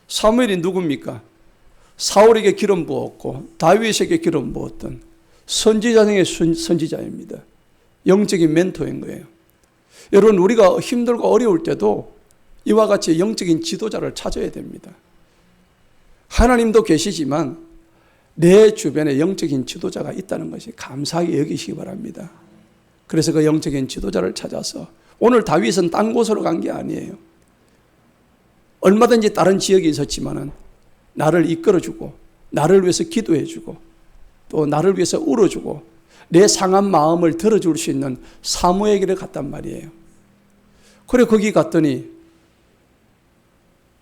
사무엘이 누굽니까? 사울에게 기름 부었고 다윗에게 기름 부었던 선지자 중에 선지자입니다. 영적인 멘토인 거예요. 여러분, 우리가 힘들고 어려울 때도 이와 같이 영적인 지도자를 찾아야 됩니다. 하나님도 계시지만 내 주변에 영적인 지도자가 있다는 것이 감사하게 여기시기 바랍니다. 그래서 그 영적인 지도자를 찾아서, 오늘 다윗은 딴 곳으로 간 게 아니에요. 얼마든지 다른 지역에 있었지만은 나를 이끌어주고 나를 위해서 기도해주고 또 나를 위해서 울어주고 내 상한 마음을 들어줄 수 있는 사무엘에게 갔단 말이에요. 그래 거기 갔더니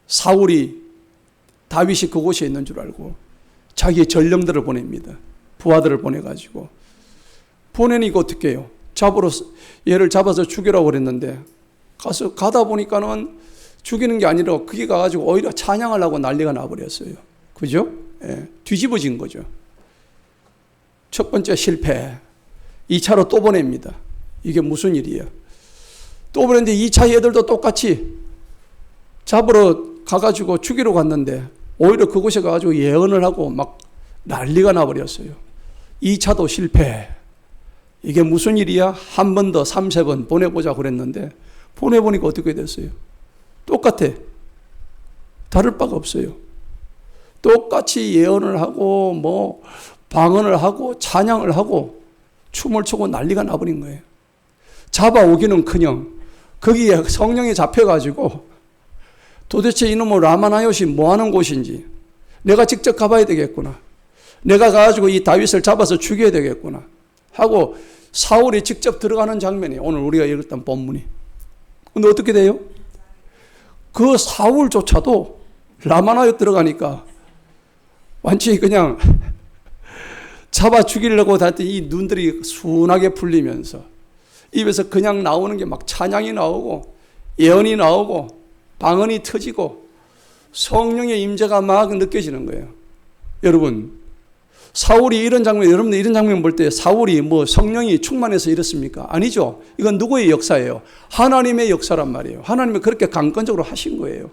사울이 다윗이 그곳에 있는 줄 알고 자기의 전령들을 보냅니다. 부하들을 보내가지고 보내니까 어떻게 해요? 얘를 잡아서 죽이라고 그랬는데 가다 보니까는 죽이는 게 아니라 그게 가가지고 오히려 찬양하려고 난리가 나버렸어요. 그죠? 예, 뒤집어진 거죠. 첫 번째 실패. 2차로 또 보냅니다. 이게 무슨 일이에요? 또 보냈는데 2차 얘들도 똑같이 잡으러 가가지고 죽이러 갔는데 오히려 그곳에 가가지고 예언을 하고 막 난리가 나버렸어요. 2차도 실패. 이게 무슨 일이야? 한 번 더 3, 3번 보내보자 그랬는데 보내보니까 어떻게 됐어요? 똑같아. 다를 바가 없어요. 똑같이 예언을 하고 뭐 방언을 하고 찬양을 하고 춤을 추고 난리가 나버린 거예요. 잡아오기는커녕 거기에 성령이 잡혀가지고 도대체 이놈의 라마나요시 뭐하는 곳인지 내가 직접 가봐야 되겠구나. 내가 가가지고 이 다윗을 잡아서 죽여야 되겠구나 하고 사울이 직접 들어가는 장면이 오늘 우리가 읽었던 본문이. 근데 어떻게 돼요? 그 사울조차도 라마나요 들어가니까 완전히 그냥 잡아 죽이려고 했더니 이 눈들이 순하게 풀리면서 입에서 그냥 나오는 게 막 찬양이 나오고 예언이 나오고 방언이 터지고 성령의 임재가 막 느껴지는 거예요. 여러분, 사울이 이런 장면, 여러분들 이런 장면 볼 때 사울이 뭐 성령이 충만해서 이렇습니까? 아니죠. 이건 누구의 역사예요? 하나님의 역사란 말이에요. 하나님이 그렇게 강권적으로 하신 거예요.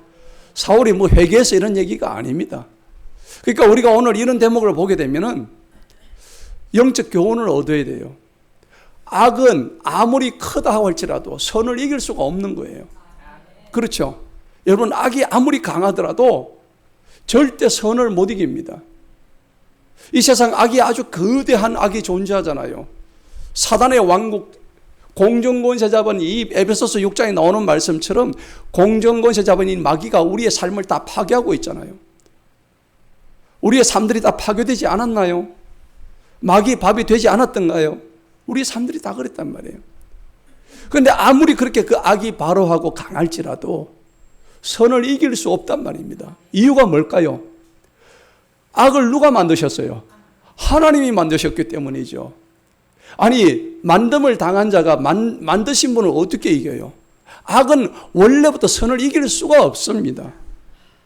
사울이 뭐 회개해서 이런 얘기가 아닙니다. 그러니까 우리가 오늘 이런 대목을 보게 되면은 영적 교훈을 얻어야 돼요. 악은 아무리 크다 할지라도 선을 이길 수가 없는 거예요. 그렇죠? 여러분, 악이 아무리 강하더라도 절대 선을 못 이깁니다. 이 세상 악이 아주 거대한 악이 존재하잖아요. 사단의 왕국, 공정권세 잡은 이 에베소서 6장에 나오는 말씀처럼 공정권세 잡은 이 마귀가 우리의 삶을 다 파괴하고 있잖아요. 우리의 삶들이 다 파괴되지 않았나요? 마귀 밥이 되지 않았던가요? 우리 삶들이 다 그랬단 말이에요. 그런데 아무리 그렇게 그 악이 바로하고 강할지라도 선을 이길 수 없단 말입니다. 이유가 뭘까요? 악을 누가 만드셨어요? 하나님이 만드셨기 때문이죠. 아니, 만듦을 당한 자가 만드신 분을 어떻게 이겨요? 악은 원래부터 선을 이길 수가 없습니다.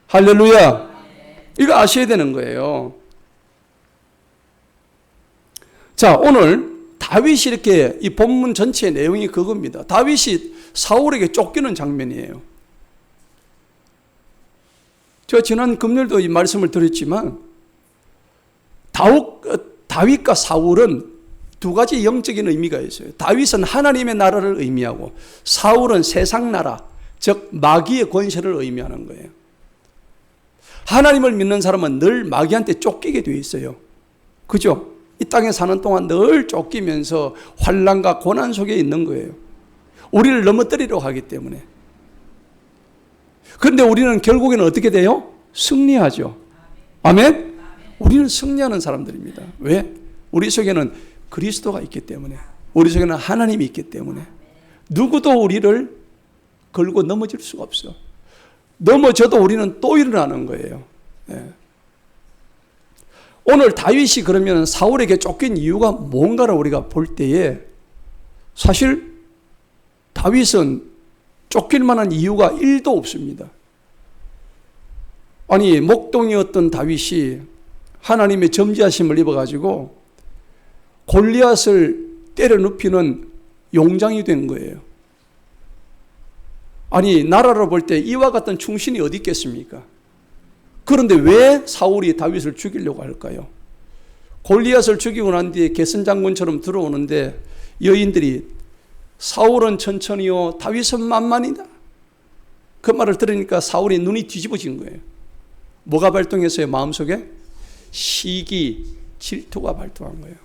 할렐루야. 이거 아셔야 되는 거예요. 자, 오늘 다윗이 이렇게 이 본문 전체의 내용이 그겁니다. 다윗이 사울에게 쫓기는 장면이에요. 제가 지난 금요일도 이 말씀을 드렸지만 다윗과 사울은 두 가지 영적인 의미가 있어요. 다윗은 하나님의 나라를 의미하고 사울은 세상 나라, 즉 마귀의 권세를 의미하는 거예요. 하나님을 믿는 사람은 늘 마귀한테 쫓기게 되어 있어요. 그죠? 이 땅에 사는 동안 늘 쫓기면서 환난과 고난 속에 있는 거예요. 우리를 넘어뜨리려고 하기 때문에. 그런데 우리는 결국에는 어떻게 돼요? 승리하죠. 아멘? 우리는 승리하는 사람들입니다. 왜? 우리 속에는 그리스도가 있기 때문에, 우리 속에는 하나님이 있기 때문에 누구도 우리를 걸고 넘어질 수가 없어. 넘어져도 우리는 또 일어나는 거예요. 네. 오늘 다윗이 그러면 사울에게 쫓긴 이유가 뭔가를 우리가 볼 때에 사실 다윗은 쫓길 만한 이유가 1도 없습니다. 아니, 목동이었던 다윗이 하나님의 점지하심을 입어가지고 골리앗을 때려 눕히는 용장이 된 거예요. 아니, 나라로 볼 때 이와 같은 충신이 어디 있겠습니까? 그런데 왜 사울이 다윗을 죽이려고 할까요? 골리앗을 죽이고 난 뒤에 개선장군처럼 들어오는데 여인들이 사울은 천천히요 다윗은 만만이다. 그 말을 들으니까 사울이 눈이 뒤집어진 거예요. 뭐가 발동했어요? 마음속에 시기, 질투가 발동한 거예요.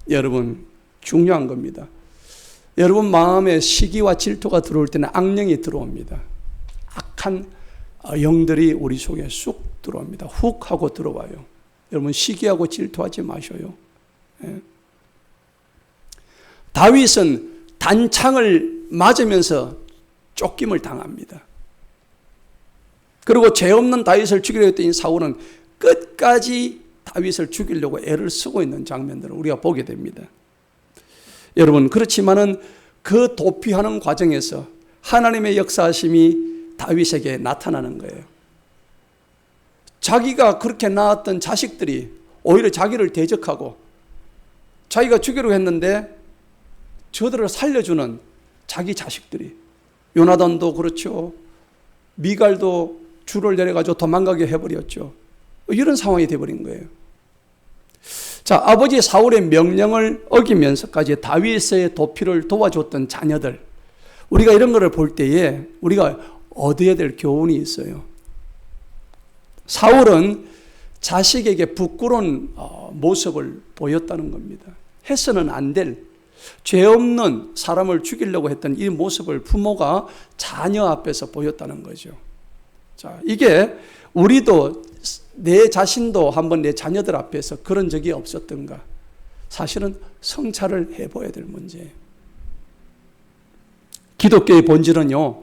여러분, 중요한 겁니다. 여러분 마음에 시기와 질투가 들어올 때는 악령이 들어옵니다. 악한 영들이 우리 속에 쑥 들어옵니다. 훅 하고 들어와요. 여러분 시기하고 질투하지 마셔요. 예. 다윗은 단창을 맞으면서 쫓김을 당합니다. 그리고 죄 없는 다윗을 죽이려 했더니 사울은 끝까지 다윗을 죽이려고 애를 쓰고 있는 장면들을 우리가 보게 됩니다. 여러분, 그렇지만은 그 도피하는 과정에서 하나님의 역사하심이 다윗에게 나타나는 거예요. 자기가 그렇게 낳았던 자식들이 오히려 자기를 대적하고 자기가 죽이려고 했는데 저들을 살려주는 자기 자식들이, 요나단도 그렇죠. 미갈도 줄을 내려가지고 도망가게 해버렸죠. 이런 상황이 되어버린 거예요. 자, 아버지 사울의 명령을 어기면서까지 다윗의 도피를 도와줬던 자녀들, 우리가 이런 거를 볼 때에 우리가 얻어야 될 교훈이 있어요. 사울은 자식에게 부끄러운 모습을 보였다는 겁니다. 해서는 안 될, 죄 없는 사람을 죽이려고 했던 이 모습을 부모가 자녀 앞에서 보였다는 거죠. 자, 이게 우리도 내 자신도 한번 내 자녀들 앞에서 그런 적이 없었던가? 사실은 성찰을 해봐야 될 문제예요. 기독교의 본질은요,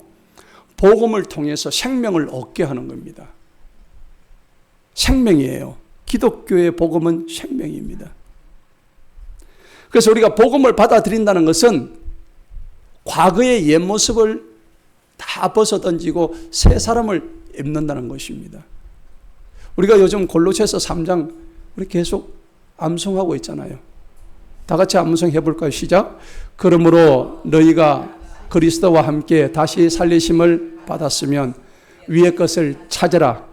복음을 통해서 생명을 얻게 하는 겁니다. 생명이에요. 기독교의 복음은 생명입니다. 그래서 우리가 복음을 받아들인다는 것은 과거의 옛 모습을 다 벗어던지고 새 사람을 입는다는 것입니다. 우리가 요즘 골로새서 3장 우리 계속 암송하고 있잖아요. 다 같이 암송해 볼까요? 시작. 그러므로 너희가 그리스도와 함께 다시 살리심을 받았으면 위의 것을 찾으라.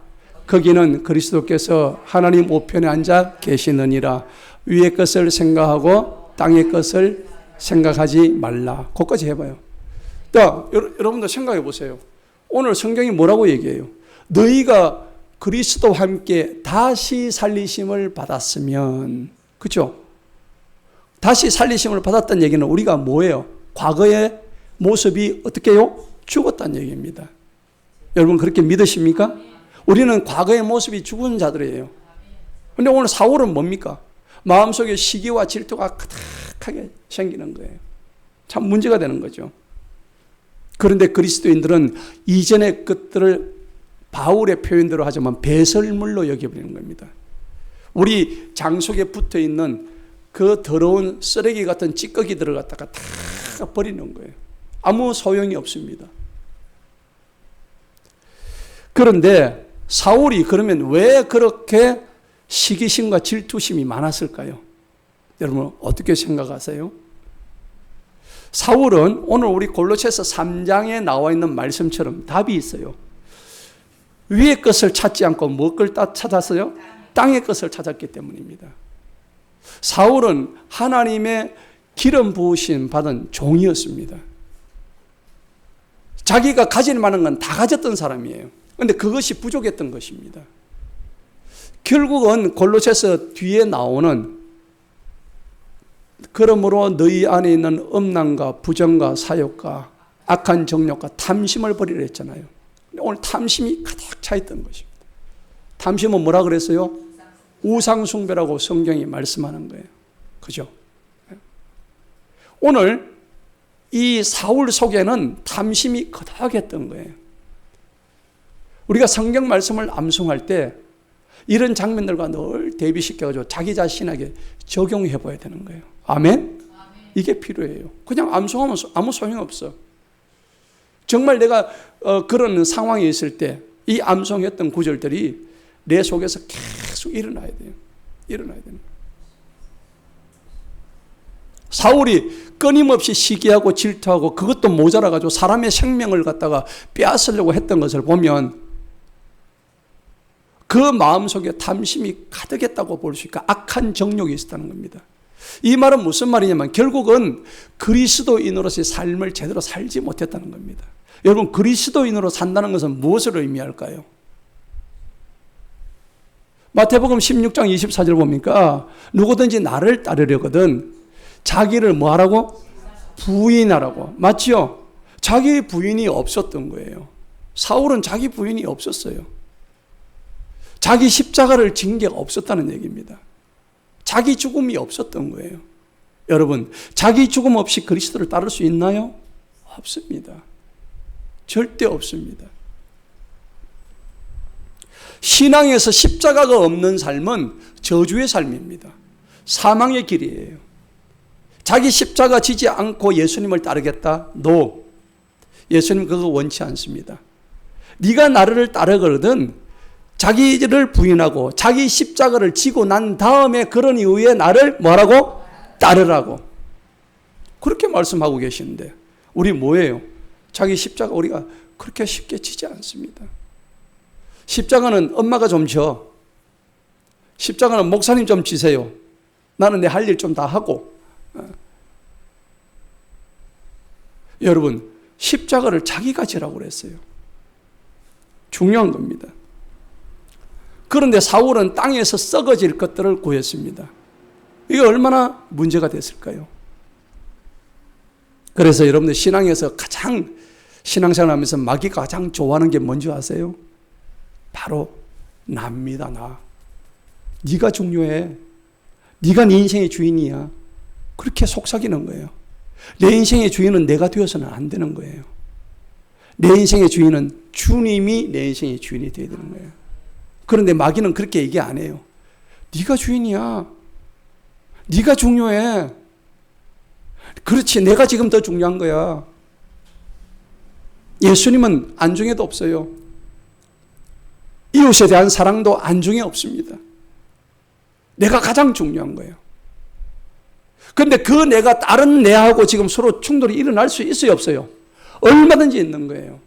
거기는 그리스도께서 하나님 우편에 앉아 계시느니라. 위의 것을 생각하고 땅의 것을 생각하지 말라. 그것까지 해봐요. 자, 여러분들 생각해 보세요. 오늘 성경이 뭐라고 얘기해요? 너희가 그리스도와 함께 다시 살리심을 받았으면, 그렇죠? 다시 살리심을 받았다는 얘기는 우리가 뭐예요? 과거의 모습이 어떻게 해요? 죽었다는 얘기입니다. 여러분 그렇게 믿으십니까? 우리는 과거의 모습이 죽은 자들이에요. 그런데 오늘 사울은 뭡니까? 마음속에 시기와 질투가 가득하게 생기는 거예요. 참 문제가 되는 거죠. 그런데 그리스도인들은 이전의 것들을 바울의 표현대로 하자면 배설물로 여겨버리는 겁니다. 우리 장 속에 붙어있는 그 더러운 쓰레기 같은 찌꺼기 들어갔다가 다 버리는 거예요. 아무 소용이 없습니다. 그런데 사울이 그러면 왜 그렇게 시기심과 질투심이 많았을까요? 여러분 어떻게 생각하세요? 사울은 오늘 우리 골로새서 3장에 나와 있는 말씀처럼 답이 있어요. 위의 것을 찾지 않고 무엇을 찾았어요? 땅의 것을 찾았기 때문입니다. 사울은 하나님의 기름 부으심 받은 종이었습니다. 자기가 가질 만한 건 다 가졌던 사람이에요. 그런데 그것이 부족했던 것입니다. 결국은 골로새서 뒤에 나오는 그러므로 너희 안에 있는 음란과 부정과 사욕과 악한 정욕과 탐심을 버리라 했잖아요. 오늘 탐심이 가득 차 있던 것입니다. 탐심은 뭐라 그랬어요? 우상숭배라고 성경이 말씀하는 거예요. 그죠? 오늘 이 사울 속에는 탐심이 가득했던 거예요. 우리가 성경 말씀을 암송할 때 이런 장면들과 늘 대비시켜가지고 자기 자신에게 적용해 봐야 되는 거예요. 아멘? 이게 필요해요. 그냥 암송하면 아무 소용없어. 정말 내가 그런 상황에 있을 때 이 암송했던 구절들이 내 속에서 계속 일어나야 돼요. 일어나야 돼요. 사울이 끊임없이 시기하고 질투하고 그것도 모자라가지고 사람의 생명을 갖다가 빼앗으려고 했던 것을 보면 그 마음속에 탐심이 가득했다고 볼 수 있고 악한 정욕이 있었다는 겁니다. 이 말은 무슨 말이냐면 결국은 그리스도인으로서의 삶을 제대로 살지 못했다는 겁니다. 여러분, 그리스도인으로 산다는 것은 무엇을 의미할까요? 마태복음 16장 24절 보니까 누구든지 나를 따르려거든 자기를 뭐 하라고? 부인하라고. 맞죠? 자기 부인이 없었던 거예요. 사울은 자기 부인이 없었어요. 자기 십자가를 진 게 없었다는 얘기입니다. 자기 죽음이 없었던 거예요. 여러분, 자기 죽음 없이 그리스도를 따를 수 있나요? 없습니다. 절대 없습니다. 신앙에서 십자가가 없는 삶은 저주의 삶입니다. 사망의 길이에요. 자기 십자가 지지 않고 예수님을 따르겠다? No. 예수님 그거 원치 않습니다. 네가 나를 따르거든 자기를 부인하고 자기 십자가를 지고 난 다음에 그런 이후에 나를 뭐라고? 따르라고. 그렇게 말씀하고 계시는데 우리 뭐예요? 자기 십자가 우리가 그렇게 쉽게 지지 않습니다. 십자가는 엄마가 좀 져. 십자가는 목사님 좀 지세요. 나는 내 할 일 좀 다 하고. 여러분, 십자가를 자기가 지라고 그랬어요. 중요한 겁니다. 그런데 사울은 땅에서 썩어질 것들을 구했습니다. 이게 얼마나 문제가 됐을까요? 그래서 여러분들 신앙에서 가장 신앙생활 하면서 마귀가 가장 좋아하는 게 뭔지 아세요? 바로 나입니다. 나. 네가 중요해. 네가 네 인생의 주인이야. 그렇게 속삭이는 거예요. 내 인생의 주인은 내가 되어서는 안 되는 거예요. 내 인생의 주인은 주님이 내 인생의 주인이 되어야 되는 거예요. 그런데 마귀는 그렇게 얘기 안 해요. 네가 주인이야. 네가 중요해. 그렇지, 내가 지금 더 중요한 거야. 예수님은 안중에도 없어요. 이웃에 대한 사랑도 안중에 없습니다. 내가 가장 중요한 거예요. 그런데 그 내가 다른 내하고 지금 서로 충돌이 일어날 수 있어요, 없어요? 얼마든지 있는 거예요.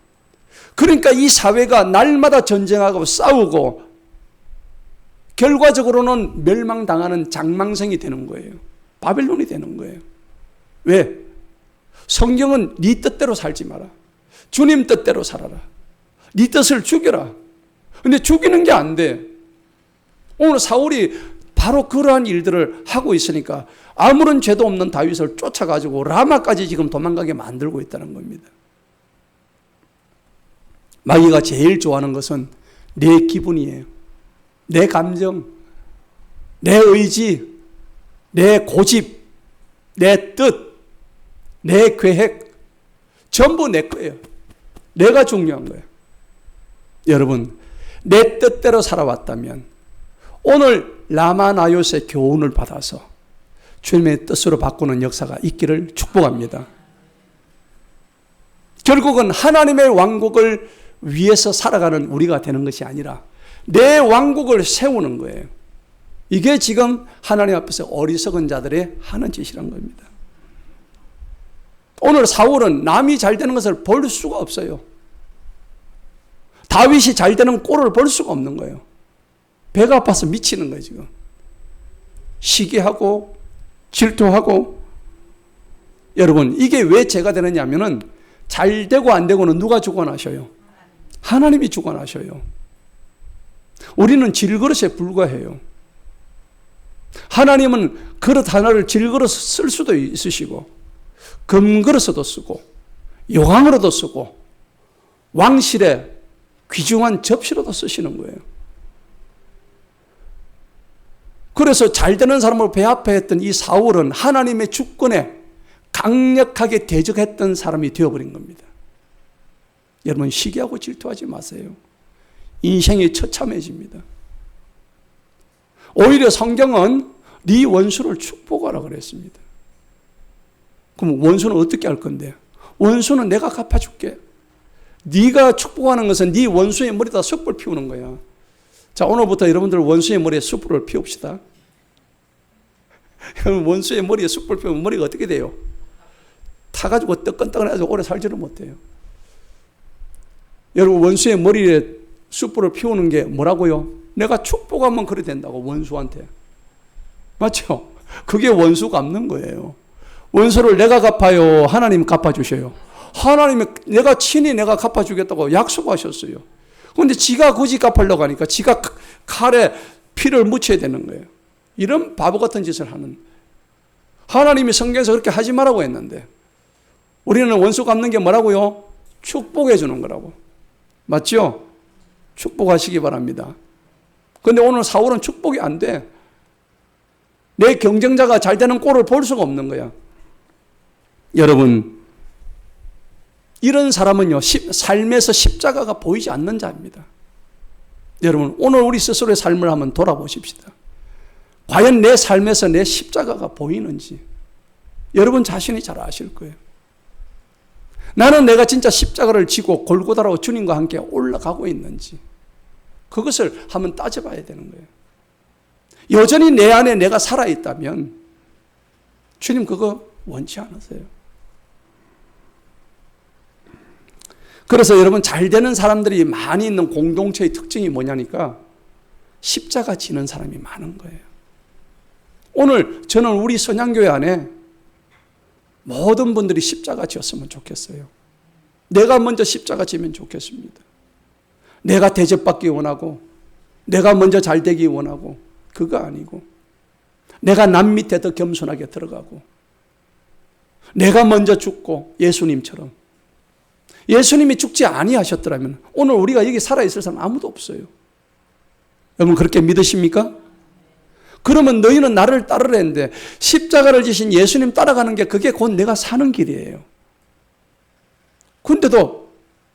그러니까 이 사회가 날마다 전쟁하고 싸우고 결과적으로는 멸망당하는 장망성이 되는 거예요. 바벨론이 되는 거예요. 왜? 성경은 네 뜻대로 살지 마라. 주님 뜻대로 살아라. 네 뜻을 죽여라. 근데 죽이는 게 안 돼. 오늘 사울이 바로 그러한 일들을 하고 있으니까 아무런 죄도 없는 다윗을 쫓아가지고 라마까지 지금 도망가게 만들고 있다는 겁니다. 마귀가 제일 좋아하는 것은 내 기분이에요. 내 감정, 내 의지, 내 고집, 내 뜻, 내 계획, 전부 내 거예요. 내가 중요한 거예요. 여러분, 내 뜻대로 살아왔다면 오늘 라마나요스의 교훈을 받아서 주님의 뜻으로 바꾸는 역사가 있기를 축복합니다. 결국은 하나님의 왕국을 위해서 살아가는 우리가 되는 것이 아니라 내 왕국을 세우는 거예요. 이게 지금 하나님 앞에서 어리석은 자들의 하는 짓이란 겁니다. 오늘 사울은 남이 잘 되는 것을 볼 수가 없어요. 다윗이 잘 되는 꼴을 볼 수가 없는 거예요. 배가 아파서 미치는 거예요, 지금. 시기하고 질투하고. 여러분, 이게 왜 죄가 되느냐 하면은 잘 되고 안 되고는 누가 주관하셔요? 하나님이 주관하셔요. 우리는 질그릇에 불과해요. 하나님은 그릇 하나를 질그릇 쓸 수도 있으시고 금그릇에도 쓰고 요강으로도 쓰고 왕실에 귀중한 접시로도 쓰시는 거예요. 그래서 잘 되는 사람으로 배합했던 이 사울은 하나님의 주권에 강력하게 대적했던 사람이 되어버린 겁니다. 여러분, 시기하고 질투하지 마세요. 인생이 처참해집니다. 오히려 성경은 네 원수를 축복하라 그랬습니다. 그럼 원수는 어떻게 할 건데? 원수는 내가 갚아줄게. 네가 축복하는 것은 네 원수의 머리에다 숯불 피우는 거야. 자, 오늘부터 여러분들 원수의 머리에 숯불을 피웁시다. 원수의 머리에 숯불 피우면 머리가 어떻게 돼요? 타가지고 뜨끈뜨끈해서 오래 살지를 못해요. 여러분, 원수의 머리에 숯불을 피우는 게 뭐라고요? 내가 축복하면 그래 된다고, 원수한테. 맞죠? 그게 원수 갚는 거예요. 원수를 내가 갚아요, 하나님 갚아주셔요? 하나님이 내가 친히 내가 갚아주겠다고 약속하셨어요. 그런데 지가 굳이 갚으려고 하니까 지가 칼에 피를 묻혀야 되는 거예요. 이런 바보 같은 짓을 하는. 하나님이 성경에서 그렇게 하지 말라고 했는데 우리는 원수 갚는 게 뭐라고요? 축복해 주는 거라고. 맞죠? 축복하시기 바랍니다. 그런데 오늘 사울은 축복이 안 돼. 내 경쟁자가 잘 되는 꼴을 볼 수가 없는 거야. 여러분, 이런 사람은요, 삶에서 십자가가 보이지 않는 자입니다. 여러분, 오늘 우리 스스로의 삶을 한번 돌아보십시다. 과연 내 삶에서 내 십자가가 보이는지 여러분 자신이 잘 아실 거예요. 나는 내가 진짜 십자가를 지고 골고다로 주님과 함께 올라가고 있는지 그것을 한번 따져봐야 되는 거예요. 여전히 내 안에 내가 살아있다면 주님 그거 원치 않으세요. 그래서 여러분, 잘 되는 사람들이 많이 있는 공동체의 특징이 뭐냐니까 십자가 지는 사람이 많은 거예요. 오늘 저는 우리 선양교회 안에 모든 분들이 십자가 지었으면 좋겠어요. 내가 먼저 십자가 지면 좋겠습니다. 내가 대접받기 원하고 내가 먼저 잘 되기 원하고 그거 아니고 내가 남 밑에 더 겸손하게 들어가고 내가 먼저 죽고 예수님처럼. 예수님이 죽지 아니하셨더라면 오늘 우리가 여기 살아있을 사람 아무도 없어요. 여러분 그렇게 믿으십니까? 그러면 너희는 나를 따르랬는데 십자가를 지신 예수님 따라가는 게 그게 곧 내가 사는 길이에요. 근데도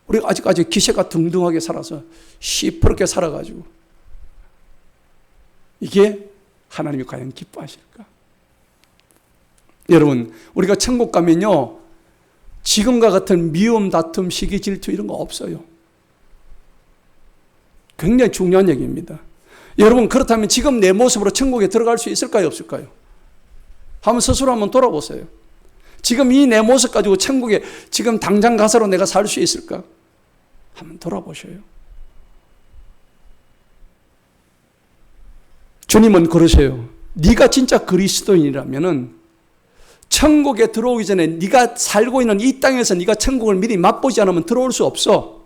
우리가 아직까지 기세가 등등하게 살아서 시퍼렇게 살아가지고 이게 하나님이 과연 기뻐하실까? 여러분, 우리가 천국 가면요 지금과 같은 미움, 다툼, 시기, 질투 이런 거 없어요. 굉장히 중요한 얘기입니다. 여러분, 그렇다면 지금 내 모습으로 천국에 들어갈 수 있을까요, 없을까요? 한번 스스로 한번 돌아보세요. 지금 이 내 모습 가지고 천국에 지금 당장 가서로 내가 살 수 있을까? 한번 돌아보셔요. 주님은 그러세요. 네가 진짜 그리스도인이라면은 천국에 들어오기 전에 네가 살고 있는 이 땅에서 네가 천국을 미리 맛보지 않으면 들어올 수 없어.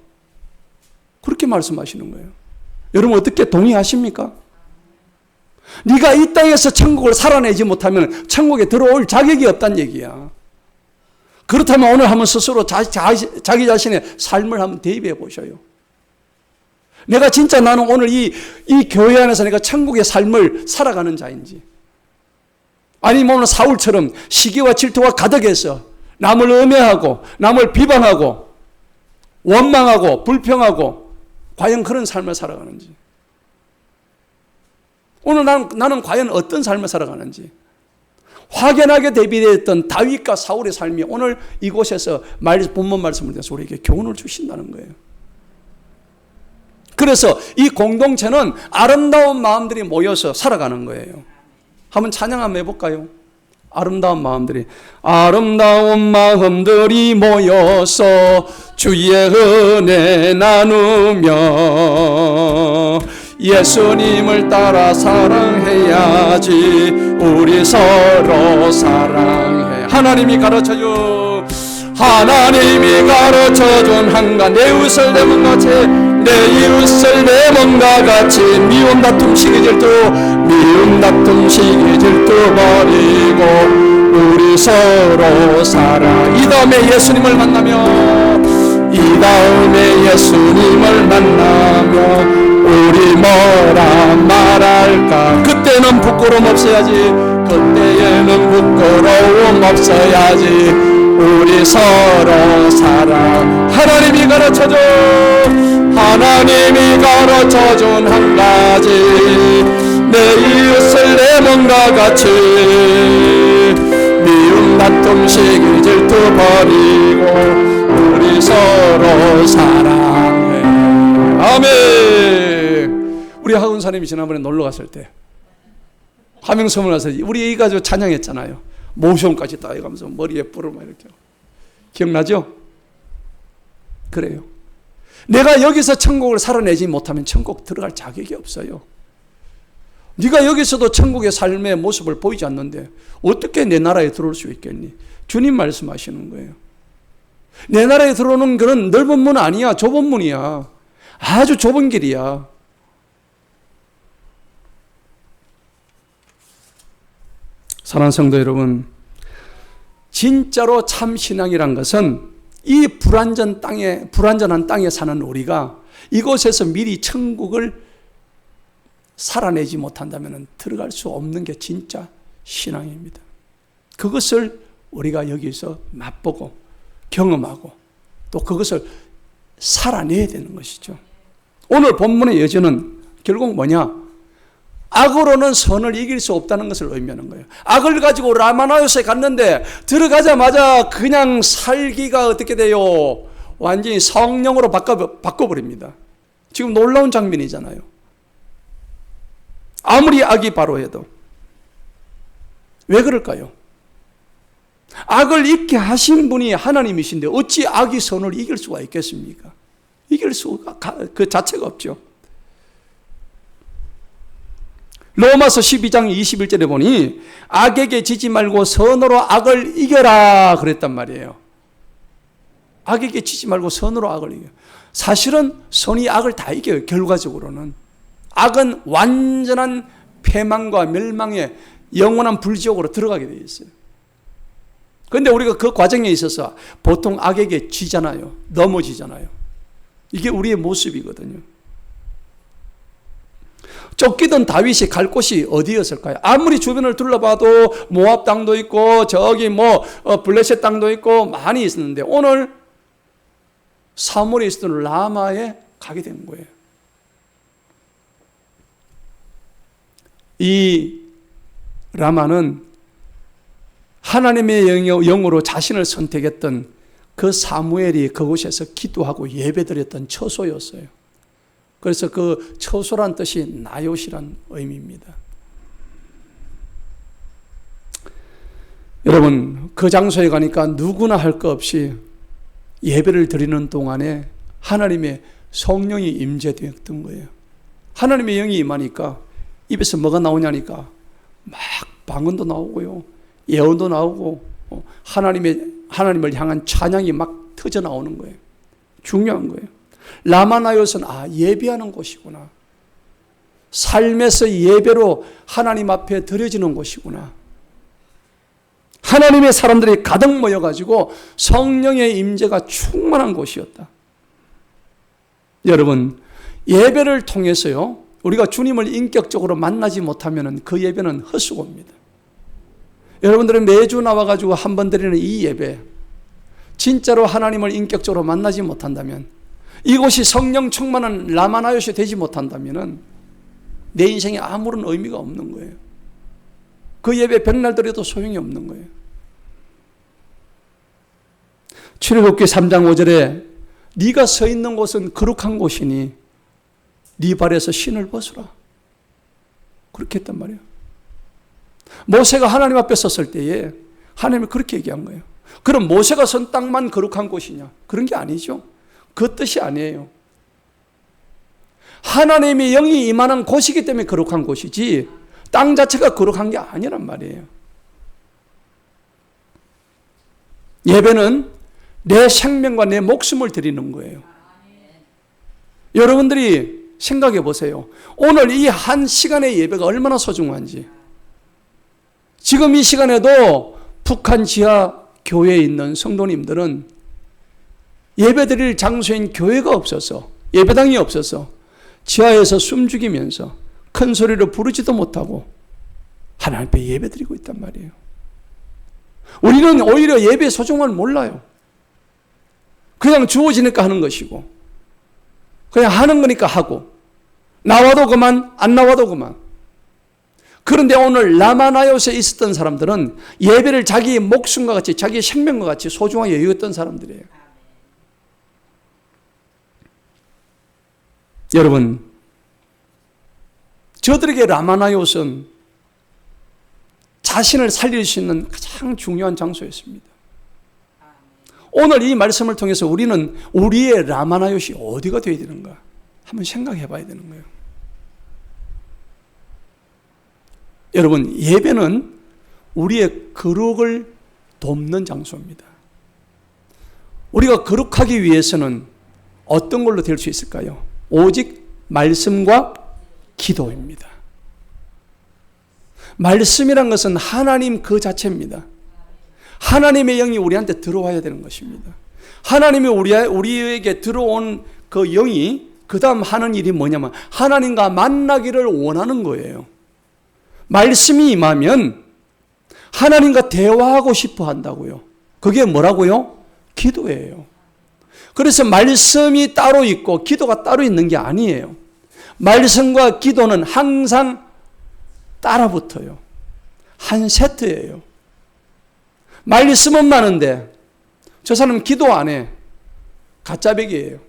그렇게 말씀하시는 거예요. 여러분 어떻게 동의하십니까? 네가 이 땅에서 천국을 살아내지 못하면 천국에 들어올 자격이 없다는 얘기야. 그렇다면 오늘 한번 스스로 자기 자신의 삶을 한번 대입해 보셔요. 내가 진짜 나는 오늘 이 교회 안에서 내가 천국의 삶을 살아가는 자인지, 아니면 오늘 사울처럼 시기와 질투와 가득해서 남을 음해하고 남을 비방하고 원망하고 불평하고 과연 그런 삶을 살아가는지, 오늘 나는 과연 어떤 삶을 살아가는지, 확연하게 대비되었던 다윗과 사울의 삶이 오늘 이곳에서 본문 말씀을 통해서 우리에게 교훈을 주신다는 거예요. 그래서 이 공동체는 아름다운 마음들이 모여서 살아가는 거예요. 한번 찬양 한번 해볼까요? 아름다운 마음들이, 아름다운 마음들이 모여서 주의 은혜 나누며 예수님을 따라 사랑해야지. 우리 서로 사랑해. 하나님이 가르쳐준 한가 내 이웃을 내 몸같이, 내 이웃을 내 몸과 같이 미움 다툼 시기 질투 버리고 우리 서로 살아. 이 다음에 예수님을 만나며 우리 뭐라 말할까? 그때는 부끄러움 없어야지. 우리 서로 사랑. 하나님이 가르쳐준 한 가지, 내 이웃을 내 몸과 같이 미움 다툼 시기 질투 버리고 우리 서로 사랑해. 아멘. 우리 하은사님이 지난번에 놀러 갔을 때 화명섬을 가서 우리 이 가지고 찬양했잖아요. 모션까지 다 해가면서 머리에 뿔을 막 이렇게. 기억나죠? 그래요. 내가 여기서 천국을 살아내지 못하면 천국 들어갈 자격이 없어요. 네가 여기서도 천국의 삶의 모습을 보이지 않는데 어떻게 내 나라에 들어올 수 있겠니? 주님 말씀하시는 거예요. 내 나라에 들어오는 그런 넓은 문 아니야. 좁은 문이야. 아주 좁은 길이야. 사랑하는 성도 여러분, 진짜로 참 신앙이란 것은 이 불완전한 땅에 사는 우리가 이곳에서 미리 천국을 살아내지 못한다면 들어갈 수 없는 게 진짜 신앙입니다. 그것을 우리가 여기서 맛보고 경험하고 또 그것을 살아내야 되는 것이죠. 오늘 본문의 여지는 결국 뭐냐? 악으로는 선을 이길 수 없다는 것을 의미하는 거예요. 악을 가지고 라마나요스에 갔는데 들어가자마자 그냥 살기가 어떻게 돼요? 완전히 성령으로 바꿔버립니다. 지금 놀라운 장면이잖아요. 아무리 악이 바로해도. 왜 그럴까요? 악을 잊게 하신 분이 하나님이신데 어찌 악이 선을 이길 수가 있겠습니까? 이길 수가 그 자체가 없죠. 로마서 12장 21절에 보니 악에게 지지 말고 선으로 악을 이겨라 그랬단 말이에요. 악에게 지지 말고 선으로 악을 이겨. 사실은 선이 악을 다 이겨요. 결과적으로는. 악은 완전한 패망과 멸망의 영원한 불지옥으로 들어가게 되어 있어요. 그런데 우리가 그 과정에 있어서 보통 악에게 지잖아요. 넘어지잖아요. 이게 우리의 모습이거든요. 쫓기던 다윗이 갈 곳이 어디였을까요? 아무리 주변을 둘러봐도 모압 땅도 있고 저기 블레셋 땅도 있고 많이 있었는데 오늘 사무엘에 있었던 라마에 가게 된 거예요. 이 라마는 하나님의 영으로 자신을 선택했던 그 사무엘이 그곳에서 기도하고 예배드렸던 처소였어요. 그래서 그 처소란 뜻이 나요시란 의미입니다. 여러분, 그 장소에 가니까 누구나 할 것 없이 예배를 드리는 동안에 하나님의 성령이 임재되었던 거예요. 하나님의 영이 임하니까 입에서 뭐가 나오냐니까 막 방언도 나오고요, 예언도 나오고 하나님을 향한 찬양이 막 터져 나오는 거예요. 중요한 거예요. 라마나요스는 예배하는 곳이구나. 삶에서 예배로 하나님 앞에 드려지는 곳이구나. 하나님의 사람들이 가득 모여가지고 성령의 임재가 충만한 곳이었다. 여러분, 예배를 통해서요, 우리가 주님을 인격적으로 만나지 못하면 그 예배는 헛수고입니다. 여러분들은 매주 나와가지고 한 번 드리는 이 예배, 진짜로 하나님을 인격적으로 만나지 못한다면, 이곳이 성령 충만한 라마나요시 되지 못한다면 내 인생에 아무런 의미가 없는 거예요. 그 예배 백날 드려도 소용이 없는 거예요. 출애굽기 3장 5절에 네가 서 있는 곳은 거룩한 곳이니 네 발에서 신을 벗으라. 그렇게 했단 말이에요. 모세가 하나님 앞에 섰을 때에 하나님이 그렇게 얘기한 거예요. 그럼 모세가 선 땅만 거룩한 곳이냐? 그런 게 아니죠. 그 뜻이 아니에요. 하나님의 영이 임하는 곳이기 때문에 거룩한 곳이지 땅 자체가 거룩한 게 아니란 말이에요. 예배는 내 생명과 내 목숨을 드리는 거예요. 여러분들이 생각해 보세요. 오늘 이 한 시간의 예배가 얼마나 소중한지. 지금 이 시간에도 북한 지하 교회에 있는 성도님들은 예배드릴 장소인 교회가 없어서, 예배당이 없어서 지하에서 숨죽이면서 큰 소리로 부르지도 못하고 하나님 앞에 예배드리고 있단 말이에요. 우리는 오히려 예배의 소중함을 몰라요. 그냥 주어지니까 하는 것이고, 그냥 하는 거니까 하고, 나와도 그만, 안 나와도 그만. 그런데 오늘 라마나요스에 있었던 사람들은 예배를 자기 목숨과 같이, 자기 생명과 같이 소중하게 여겼던 사람들이에요. 여러분, 저들에게 라마나요스는 자신을 살릴 수 있는 가장 중요한 장소였습니다. 오늘 이 말씀을 통해서 우리는 우리의 라마나요시 어디가 되어야 되는가 한번 생각해 봐야 되는 거예요. 여러분, 예배는 우리의 거룩을 돕는 장소입니다. 우리가 거룩하기 위해서는 어떤 걸로 될 수 있을까요? 오직 말씀과 기도입니다. 말씀이란 것은 하나님 그 자체입니다. 하나님의 영이 우리한테 들어와야 되는 것입니다. 하나님이 우리에게 들어온 그 영이 그 다음 하는 일이 뭐냐면 하나님과 만나기를 원하는 거예요. 말씀이 임하면 하나님과 대화하고 싶어 한다고요. 그게 뭐라고요? 기도예요. 그래서 말씀이 따로 있고 기도가 따로 있는 게 아니에요. 말씀과 기도는 항상 따라 붙어요. 한 세트예요. 말씀은 많은데 저 사람 기도 안 해. 가짜배기예요.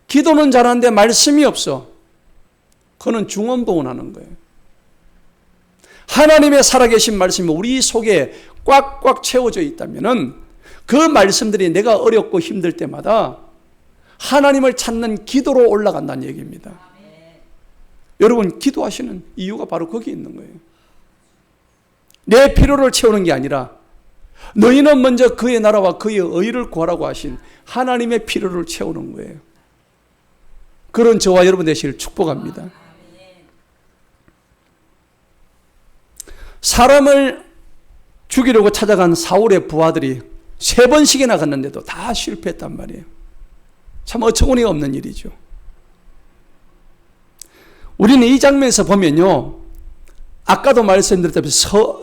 기도는 잘하는데 말씀이 없어. 그는 중언부언하는 거예요. 하나님의 살아계신 말씀이 우리 속에 꽉꽉 채워져 있다면은 그 말씀들이 내가 어렵고 힘들 때마다 하나님을 찾는 기도로 올라간다는 얘기입니다. 여러분, 기도하시는 이유가 바로 거기 있는 거예요. 내 필요를 채우는 게 아니라 너희는 먼저 그의 나라와 그의 의를 구하라고 하신 하나님의 필요를 채우는 거예요. 그런 저와 여러분 되시길 축복합니다. 사람을 죽이려고 찾아간 사울의 부하들이 3번씩이나 갔는데도 다 실패했단 말이에요. 참 어처구니가 없는 일이죠. 우리는 이 장면에서 보면요, 아까도 말씀드렸다시피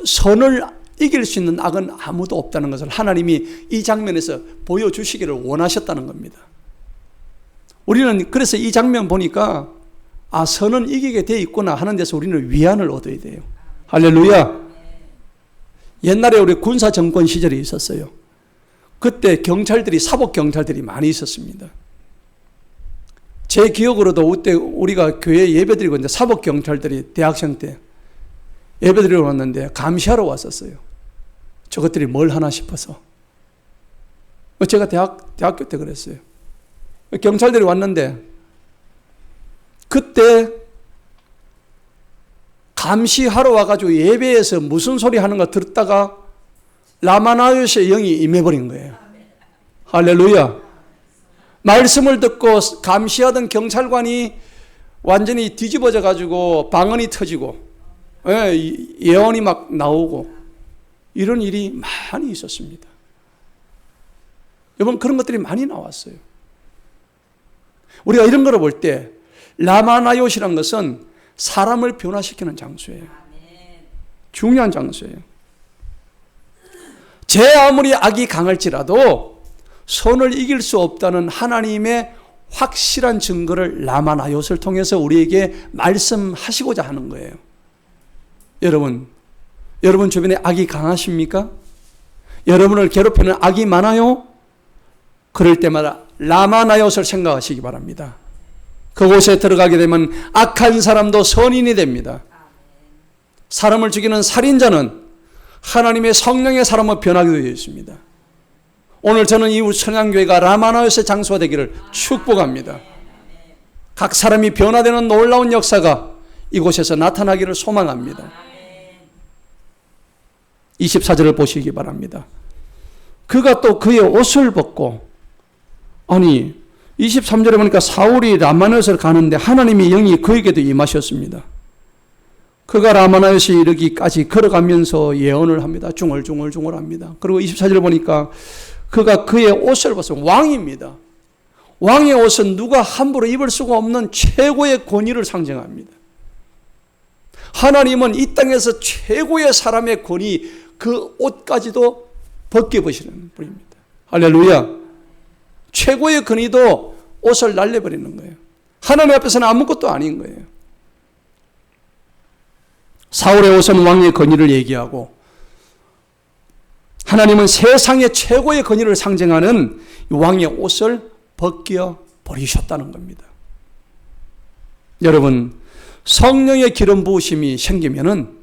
선을 이길 수 있는 악은 아무도 없다는 것을 하나님이 이 장면에서 보여주시기를 원하셨다는 겁니다. 우리는 그래서 이 장면 보니까 선은 이기게 돼 있구나 하는 데서 우리는 위안을 얻어야 돼요. 할렐루야. 옛날에 우리 군사 정권 시절이 있었어요. 그때 경찰들이, 사복 경찰들이 많이 있었습니다. 제 기억으로도 그때 우리가 교회 예배드리고 있는데 사복 경찰들이 대학생 때 예배드리러 왔는데 감시하러 왔었어요. 저것들이 뭘 하나 싶어서. 제가 대학교 때 그랬어요. 경찰들이 왔는데 그때 감시하러 와가지고 예배에서 무슨 소리 하는 거 들었다가 라마나요시의 영이 임해버린 거예요. 할렐루야. 말씀을 듣고 감시하던 경찰관이 완전히 뒤집어져 가지고 방언이 터지고 예언이 막 나오고 이런 일이 많이 있었습니다. 여러분, 그런 것들이 많이 나왔어요. 우리가 이런 걸 볼 때 라마나요시란 것은 사람을 변화시키는 장소예요. 중요한 장소예요. 제 아무리 악이 강할지라도 선을 이길 수 없다는 하나님의 확실한 증거를 라마나요스를 통해서 우리에게 말씀하시고자 하는 거예요. 여러분 주변에 악이 강하십니까? 여러분을 괴롭히는 악이 많아요? 그럴 때마다 라마나요스를 생각하시기 바랍니다. 그곳에 들어가게 되면 악한 사람도 선인이 됩니다. 사람을 죽이는 살인자는 하나님의 성령의 사람으로 변하게 되어 있습니다. 오늘 저는 이 천양교회가 라마나요스의 장소가 되기를 축복합니다. 각 사람이 변화되는 놀라운 역사가 이곳에서 나타나기를 소망합니다. 24절을 보시기 바랍니다. 그가 또 그의 옷을 벗고, 아니 23절에 보니까 사울이 라마나요스를 가는데 하나님의 영이 그에게도 임하셨습니다. 그가 라마나요스에 이르기까지 걸어가면서 예언을 합니다. 중얼중얼 합니다. 그리고 24절을 보니까 그가 그의 옷을 벗어, 왕입니다. 왕의 옷은 누가 함부로 입을 수가 없는 최고의 권위를 상징합니다. 하나님은 이 땅에서 최고의 사람의 권위, 그 옷까지도 벗겨버리시는 분입니다. 할렐루야. 최고의 권위도 옷을 날려버리는 거예요. 하나님 앞에서는 아무것도 아닌 거예요. 사울의 옷은 왕의 권위를 얘기하고, 하나님은 세상의 최고의 권위를 상징하는 왕의 옷을 벗겨버리셨다는 겁니다. 여러분, 성령의 기름 부으심이 생기면은,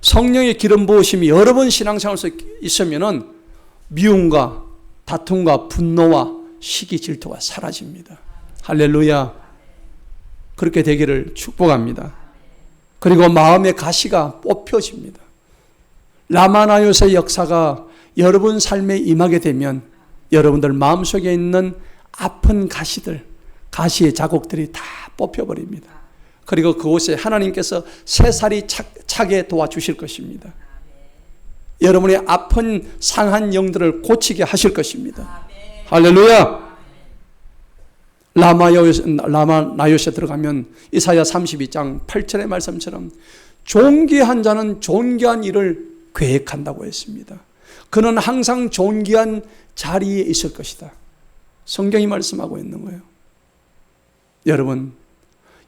성령의 기름 부으심이 여러 번 신앙생활에서 있으면은 미움과 다툼과 분노와 시기 질투가 사라집니다. 할렐루야. 그렇게 되기를 축복합니다. 그리고 마음의 가시가 뽑혀집니다. 라마나요스의 역사가 여러분 삶에 임하게 되면 여러분들 마음속에 있는 아픈 가시들, 가시의 자국들이 다 뽑혀버립니다. 그리고 그곳에 하나님께서 새살이 차게 도와주실 것입니다. 여러분의 아픈 상한 영들을 고치게 하실 것입니다. 할렐루야. 라마나요스에 들어가면 이사야 32장 8절의 말씀처럼 존귀한 자는 존귀한 일을 계획한다고 했습니다. 그는 항상 존귀한 자리에 있을 것이다. 성경이 말씀하고 있는 거예요. 여러분,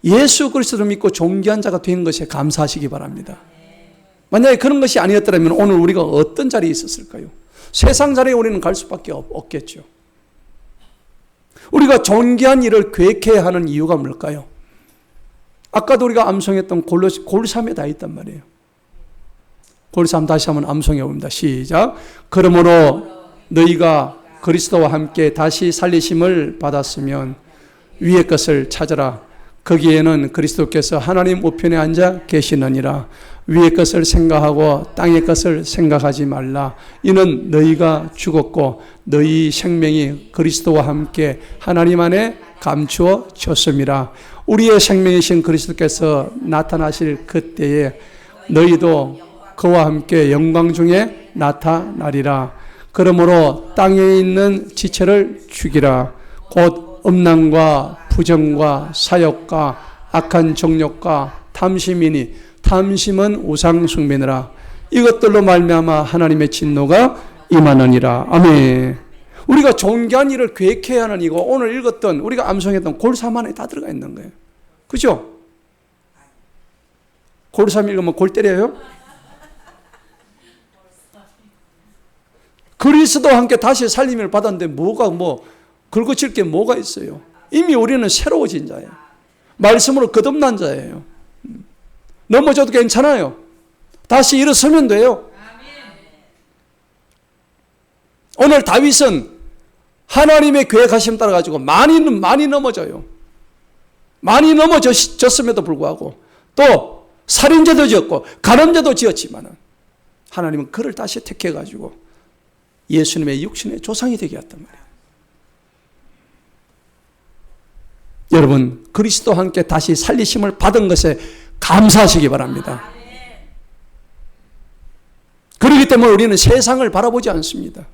예수 그리스도를 믿고 존귀한 자가 된 것에 감사하시기 바랍니다. 만약에 그런 것이 아니었더라면 오늘 우리가 어떤 자리에 있었을까요? 세상 자리에 우리는 갈 수밖에 없겠죠. 우리가 존귀한 일을 계획해야 하는 이유가 뭘까요? 아까도 우리가 암송했던 골삼에 다 있단 말이에요. 골삼 다시 한번 암송해 봅니다. 시작. 그러므로 너희가 그리스도와 함께 다시 살리심을 받았으면 위의 것을 찾으라. 거기에는 그리스도께서 하나님 우편에 앉아 계시느니라. 위의 것을 생각하고 땅의 것을 생각하지 말라. 이는 너희가 죽었고 너희 생명이 그리스도와 함께 하나님 안에 감추어졌음이라. 우리의 생명이신 그리스도께서 나타나실 그때에 너희도 그와 함께 영광 중에 나타나리라. 그러므로 땅에 있는 지체를 죽이라. 곧 음란과 부정과 사욕과 악한 정욕과 탐심이니 탐심은 우상 숭배니라. 이것들로 말미암아 하나님의 진노가 임하느니라. 아멘. 우리가 존귀한 일을 계획해야 하는 이거 오늘 읽었던 우리가 암송했던 골삼 안에 다 들어가 있는 거예요. 그죠? 골삼 읽으면 골 때려요? 그리스도와 함께 다시 살림을 받았는데 뭐가 긁어칠 게 뭐가 있어요? 이미 우리는 새로워진 자예요. 말씀으로 거듭난 자예요. 넘어져도 괜찮아요. 다시 일어서면 돼요. 오늘 다윗은 하나님의 계획하심 따라 가지고 많이 넘어져요. 많이 넘어졌음에도 불구하고 또 살인죄도 지었고 간음죄도 지었지만 하나님은 그를 다시 택해 가지고 예수님의 육신의 조상이 되게 했단 말이에요. 여러분, 그리스도와 함께 다시 살리심을 받은 것에 감사하시기 바랍니다. 그렇기 때문에 우리는 세상을 바라보지 않습니다.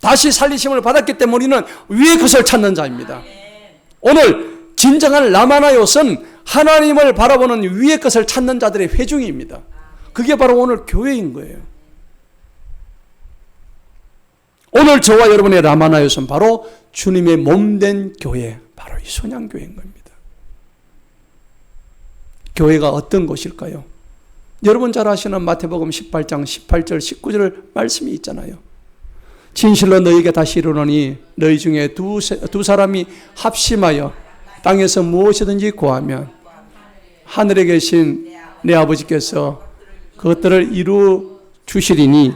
다시 살리심을 받았기 때문에 우리는 위의 것을 찾는 자입니다. 오늘 진정한 라마나요스는 하나님을 바라보는 위의 것을 찾는 자들의 회중입니다. 그게 바로 오늘 교회인 거예요. 오늘 저와 여러분의 라마나요스는 바로 주님의 몸된 교회, 바로 이 손양교회인 겁니다. 교회가 어떤 곳일까요? 여러분 잘 아시는 마태복음 18장 18절 19절 말씀이 있잖아요. 진실로 너희에게 다시 이르노니 너희 중에 두 사람이 합심하여 땅에서 무엇이든지 구하면 하늘에 계신 내 아버지께서 그것들을 이루 주시리니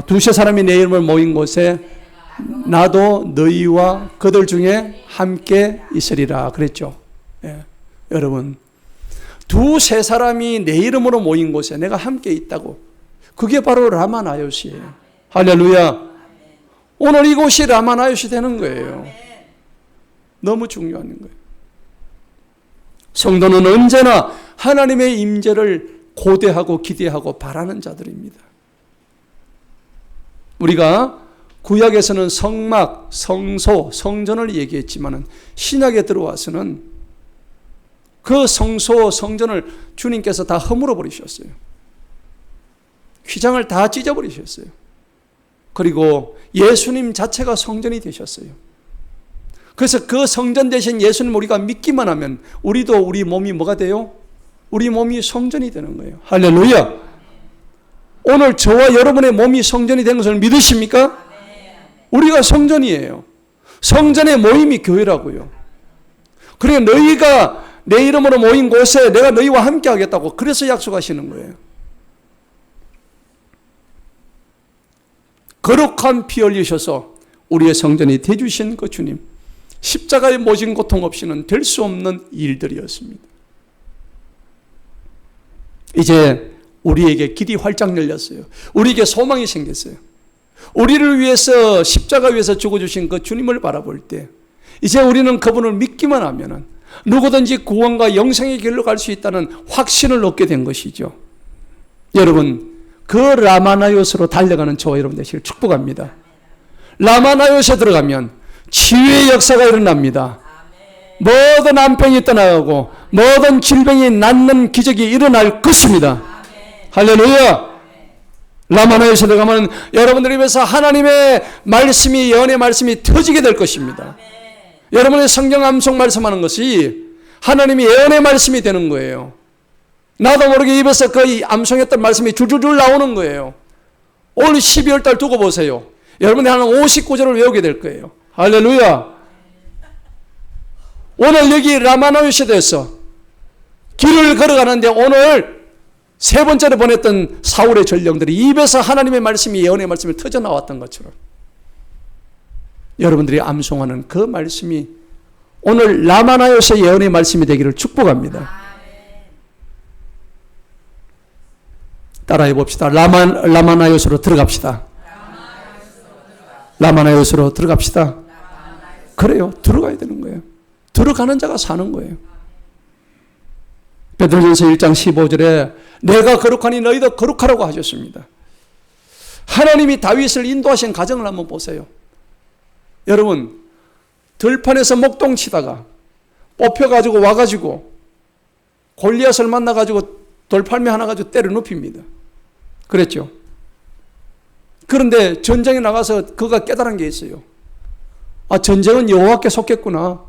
두세 사람이 내 이름을 모인 곳에 나도 너희와 그들 중에 함께 있으리라 그랬죠. 예. 여러분, 두세 사람이 내 이름으로 모인 곳에 내가 함께 있다고. 그게 바로 라마나요스예요. 할렐루야. 오늘 이곳이 라마나요스 되는 거예요. 너무 중요한 거예요. 성도는 언제나 하나님의 임재를 고대하고 기대하고 바라는 자들입니다. 우리가 구약에서는 성막, 성소, 성전을 얘기했지만 신약에 들어와서는 그 성소, 성전을 주님께서 다 허물어 버리셨어요. 휘장을 다 찢어버리셨어요. 그리고 예수님 자체가 성전이 되셨어요. 그래서 그 성전 대신 예수님 우리가 믿기만 하면 우리도 우리 몸이 뭐가 돼요? 우리 몸이 성전이 되는 거예요. 할렐루야. 오늘 저와 여러분의 몸이 성전이 된 것을 믿으십니까? 우리가 성전이에요. 성전의 모임이 교회라고요. 그러니까 너희가 내 이름으로 모인 곳에 내가 너희와 함께 하겠다고 그래서 약속하시는 거예요. 거룩한 피 흘리셔서 우리의 성전이 되주신 그 주님, 십자가의 모진 고통 없이는 될 수 없는 일들이었습니다. 이제 우리에게 길이 활짝 열렸어요. 우리에게 소망이 생겼어요. 우리를 위해서 십자가 위에서 죽어주신 그 주님을 바라볼 때 이제 우리는 그분을 믿기만 하면 누구든지 구원과 영생의 길로 갈 수 있다는 확신을 얻게 된 것이죠. 여러분, 그 라마나요스로 달려가는 저와 여러분 되시길 축복합니다. 라마나요스에 들어가면 치유의 역사가 일어납니다. 모든 암병이 떠나가고 모든 질병이 낫는 기적이 일어날 것입니다. 할렐루야. 라마나요스에 들어가면 여러분들 입에서 하나님의 말씀이, 예언의 말씀이 터지게 될 것입니다. 여러분의 성경 암송 말씀하는 것이 하나님이 예언의 말씀이 되는 거예요. 나도 모르게 입에서 그 암송했던 말씀이 줄줄줄 나오는 거예요. 올 12월 달 두고 보세요. 여러분이 한 59절을 외우게 될 거예요. 할렐루야. 오늘 여기 라마나요시대에서 길을 걸어가는데 오늘 세 번째로 보냈던 사울의 전령들이 입에서 하나님의 말씀이, 예언의 말씀이 터져 나왔던 것처럼 여러분들이 암송하는 그 말씀이 오늘 라마나요스의 예언의 말씀이 되기를 축복합니다. 따라해 봅시다. 라마나요스로 들어갑시다. 라마나요스로 들어갑시다. 그래요. 들어가야 되는 거예요. 들어가는 자가 사는 거예요. 베드로전서 1장 15절에 내가 거룩하니 너희도 거룩하라고 하셨습니다. 하나님이 다윗을 인도하신 과정을 한번 보세요. 여러분, 들판에서 목동 치다가 뽑혀가지고 와가지고 골리앗을 만나가지고 돌팔매 하나 가지고 때려 눕힙니다. 그랬죠. 그런데 전쟁에 나가서 그가 깨달은 게 있어요. 아, 전쟁은 여호와께 속했구나.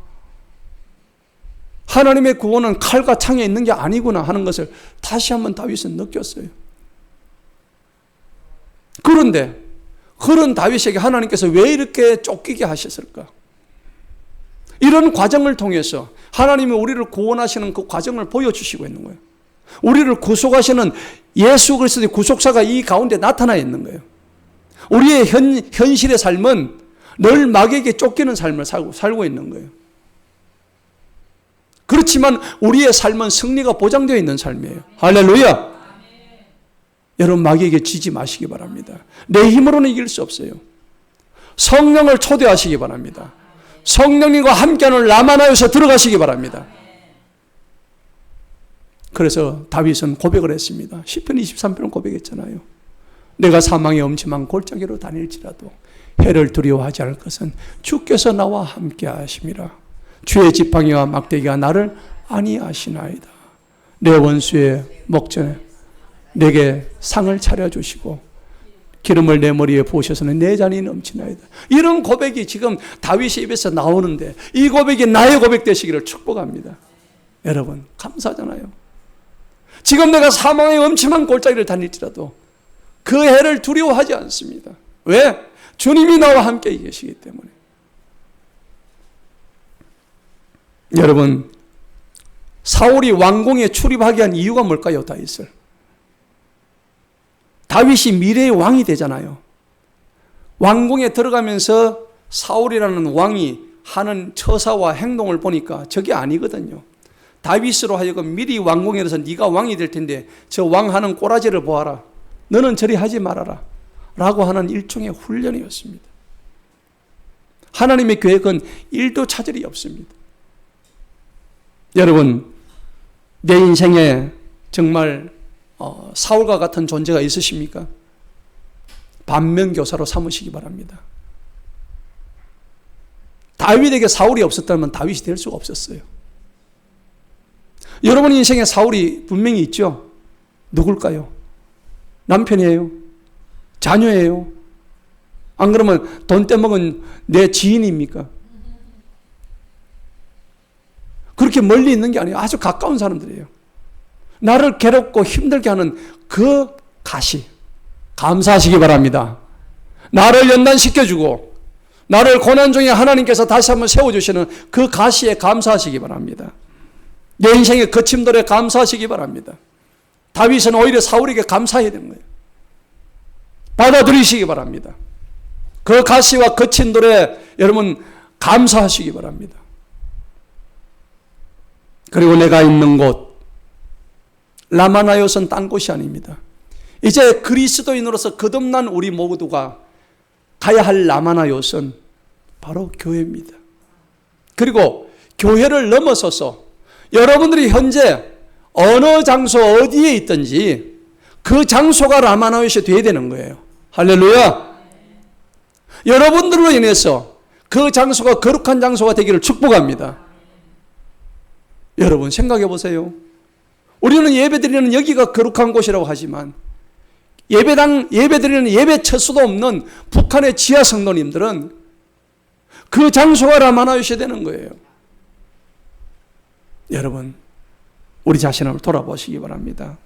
하나님의 구원은 칼과 창에 있는 게 아니구나 하는 것을 다시 한번 다윗은 느꼈어요. 그런데 그런 다윗에게 하나님께서 왜 이렇게 쫓기게 하셨을까? 이런 과정을 통해서 하나님이 우리를 구원하시는 그 과정을 보여주시고 있는 거예요. 우리를 구속하시는 예수 그리스도의 구속사가 이 가운데 나타나 있는 거예요. 우리의 현실의 삶은 늘 마귀에게 쫓기는 삶을 살고 있는 거예요. 그렇지만 우리의 삶은 승리가 보장되어 있는 삶이에요. 할렐루야. 여러분, 마귀에게 지지 마시기 바랍니다. 내 힘으로는 이길 수 없어요. 성령을 초대하시기 바랍니다. 성령님과 함께하는 라마나요스에 들어가시기 바랍니다. 그래서 다윗은 고백을 했습니다. 시편 23편은 고백했잖아요. 내가 사망의 엄침한 골짜기로 다닐지라도 해를 두려워하지 않을 것은 주께서 나와 함께 하심이라. 주의 지팡이와 막대기가 나를 안위하시나이다. 내 원수의 목전에 내게 상을 차려주시고 기름을 내 머리에 부으셔서는 내 잔이 넘치나이다. 이런 고백이 지금 다윗의 입에서 나오는데 이 고백이 나의 고백 되시기를 축복합니다. 여러분, 감사하잖아요. 지금 내가 사망의 엄침한 골짜기를 다닐지라도 그 해를 두려워하지 않습니다. 왜? 주님이 나와 함께 계시기 때문에. 여러분, 사울이 왕궁에 출입하게 한 이유가 뭘까요? 다윗을. 다윗이 미래의 왕이 되잖아요. 왕궁에 들어가면서 사울이라는 왕이 하는 처사와 행동을 보니까 저게 아니거든요. 다윗으로 하여금 미리 왕궁에 들어서 네가 왕이 될 텐데 저 왕하는 꼬라지를 보아라. 너는 저리 하지 말아라. 라고 하는 일종의 훈련이었습니다. 하나님의 계획은 일도 차질이 없습니다. 여러분, 내 인생에 정말 사울과 같은 존재가 있으십니까? 반면교사로 삼으시기 바랍니다. 다윗에게 사울이 없었다면 다윗이 될 수가 없었어요. 여러분 인생에 사울이 분명히 있죠? 누굴까요? 남편이에요? 자녀예요? 안 그러면 돈 떼먹은 내 지인입니까? 그렇게 멀리 있는 게 아니에요. 아주 가까운 사람들이에요. 나를 괴롭고 힘들게 하는 그 가시, 감사하시기 바랍니다. 나를 연단시켜주고 나를 고난 중에 하나님께서 다시 한번 세워주시는 그 가시에 감사하시기 바랍니다. 내 인생의 거침돌에 감사하시기 바랍니다. 다윗은 오히려 사울에게 감사해야 되는 거예요. 받아들이시기 바랍니다. 그 가시와 거친 돌에 여러분 감사하시기 바랍니다. 그리고 내가 있는 곳 라마나요스는 딴 곳이 아닙니다. 이제 그리스도인으로서 거듭난 우리 모두가 가야 할 라마나요스는 바로 교회입니다. 그리고 교회를 넘어서서 여러분들이 현재 어느 장소 어디에 있든지 그 장소가 라마나요스이 되어야 되는 거예요. 할렐루야. 여러분들로 인해서 그 장소가 거룩한 장소가 되기를 축복합니다. 여러분 생각해 보세요. 우리는 예배드리는 여기가 거룩한 곳이라고 하지만 예배드리는 예배 처수도 없는 북한의 지하 성도님들은 그 장소가 라마나요스이 되는 거예요. 여러분 우리 자신을 돌아보시기 바랍니다.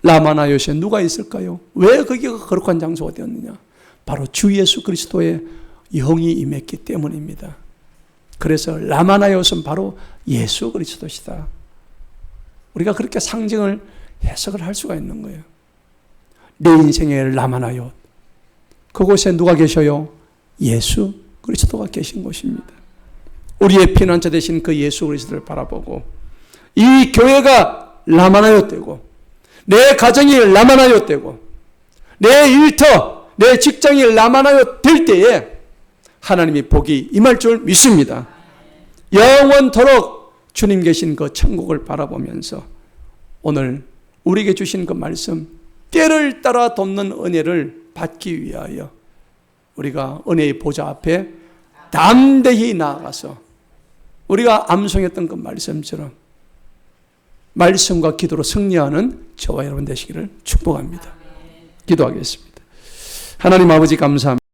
라마나요스에 누가 있을까요? 왜 거기가 거룩한 장소가 되었느냐? 바로 주 예수 그리스도의 영이 임했기 때문입니다. 그래서 라마나요스는 바로 예수 그리스도시다. 우리가 그렇게 상징을 해석을 할 수가 있는 거예요. 내 인생의 라마나요. 그곳에 누가 계셔요? 예수 그리스도가 계신 곳입니다. 우리의 피난처 되신 그 예수 그리스도를 바라보고 이 교회가 라마나요 되고 내 가정이 라마나요 되고 내 일터, 내 직장이 라마나요 될 때에 하나님이 복이 임할 줄 믿습니다. 영원토록 주님 계신 그 천국을 바라보면서 오늘 우리에게 주신 그 말씀 때를 따라 돕는 은혜를 받기 위하여 우리가 은혜의 보좌 앞에 담대히 나아가서 우리가 암송했던 그 말씀처럼 말씀과 기도로 승리하는 저와 여러분 되시기를 축복합니다. 기도하겠습니다. 하나님 아버지 감사합니다.